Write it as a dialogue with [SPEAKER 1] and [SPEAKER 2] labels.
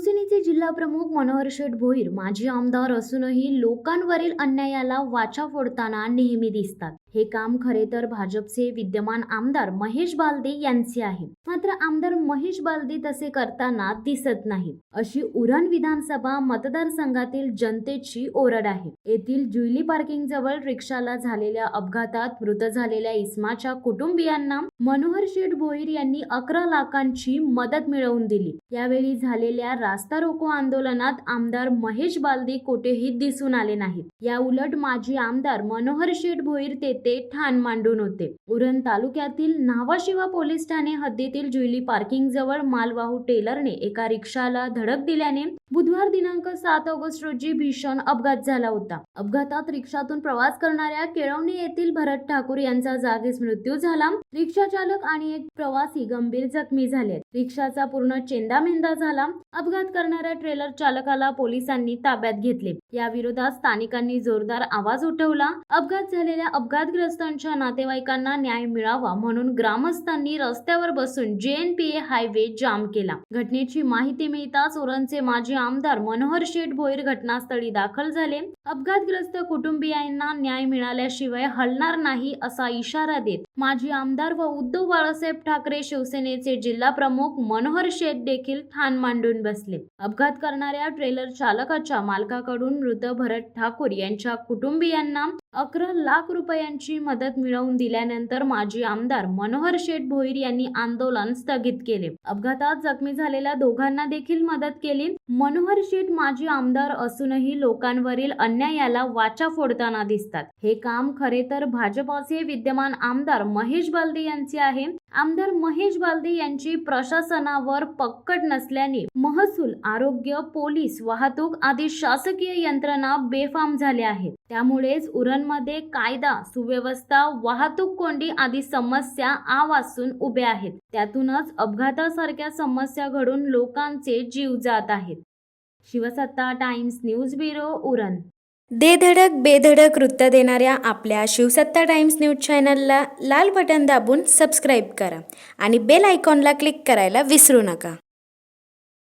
[SPEAKER 1] शिवसेनेचे जिल्हा प्रमुख मनोहर शेठ भोईर माजी आमदार असूनही लोकांवरील अन्यायाला वाचा फोडताना नेहमी दिसतात। हे काम खरे तर भाजपचे विद्यमान आमदार महेश बालदे यांचे आहे, मात्र आमदार महेश बालदे तसे करताना दिसत नाही, अशी उरण विधानसभा मतदारसंघातील जनतेची ओरड आहे। येथील जुईली पार्किंग जवळ रिक्षाला झालेल्या अपघातात मृत झालेल्या इस्माच्या कुटुंबियांना मनोहर शेठ भोईर यांनी 11 लाखांची मदत मिळवून दिली। यावेळी झालेल्या रास्ता रोको आंदोलनात आमदार महेश बालदे कोठेही दिसून आले नाहीत। या उलट माजी आमदार मनोहर शेठ भोईर तेथे ठाण मांडून होते। उरण तालुक्यातील न्हावाशिवा पोलीस ठाणे हद्दीतील जुईली पार्किंग जवळ मालवाहू टेलरने एका रिक्षाला धडक दिल्याने बुधवार दिनांक 7 ऑगस्ट रोजी भीषण अपघात झाला होता। अपघातात रिक्षातून प्रवास करणाऱ्या केळवणे येथील भरत ठाकूर यांचा जागीच मृत्यू झाला। रिक्षा चालक आणि एक प्रवासी गंभीर जखमी झाले। रिक्षाचा पूर्ण चेंदामेंदा झाला। अपघात करणाऱ्या ट्रेलर चालकाला पोलिसांनी ताब्यात घेतले। या विरोधात स्थानिकांनी जोरदार आवाज उठवला। अपघात झालेल्या अपघातग्रस्तांच्या नातेवाईकांना न्याय मिळावा म्हणून ग्रामस्थांनी रस्त्यावर बसून JNPA हायवे जाम केला। घटनेची माहिती मिळताच उरणचे माजी आमदार मनोहर शेठ भोईर घटनास्थळी दाखल झाले। अपघातग्रस्त कुटुंबियांना न्याय मिळाल्याशिवाय हलणार नाही असा इशारा देत माजी आमदार व उद्धव बाळासाहेब ठाकरे शिवसेनेचे जिल्हा प्रमुख मनोहर शेठ देखील ठाण मांडून बसले। अपघात करणाऱ्या ट्रेलर चालकाच्या मालकाकडून मृत भरत ठाकूर यांच्या कुटुंबियांना 11 लाख रुपयांची मदत मिळवून दिल्यानंतर माजी आमदार मनोहर शेठ भोईर यांनी आंदोलन स्थगित केले। अपघातात जखमी झालेल्या दोघांना देखील मदत केली। मनोहर शेठ माजी आमदार असूनही लोकांवरील अन्यायाला वाचा फोडताना दिसतात। हे काम खरे तर भाजपचे विद्यमान आमदार महेश बालदे यांचे आहे। आमदार महेश बालदे यांची प्रशासनावर पकड नसल्याने महसूल, आरोग्य, पोलीस, वाहतूक आदी शासकीय यंत्रणा बेफाम झाल्या आहेत। त्यामुळेच उरणमध्ये कायदा सुव्यवस्था, वाहतूक कोंडी आदी समस्या आवासून उभ्या आहेत। त्यातूनच अपघातासारख्या समस्या घडून लोकांचे जीव जात आहेत। शिवसत्ता टाइम्स न्यूज ब्युरो उरण।
[SPEAKER 2] दे धडक बेधडक वृत्त देणाऱ्या आपल्या शिवसत्ता टाइम्स न्यूज चॅनलला लाल बटन दाबून सबस्क्राईब करा आणि बेल आयकॉनला क्लिक करायला विसरू नका।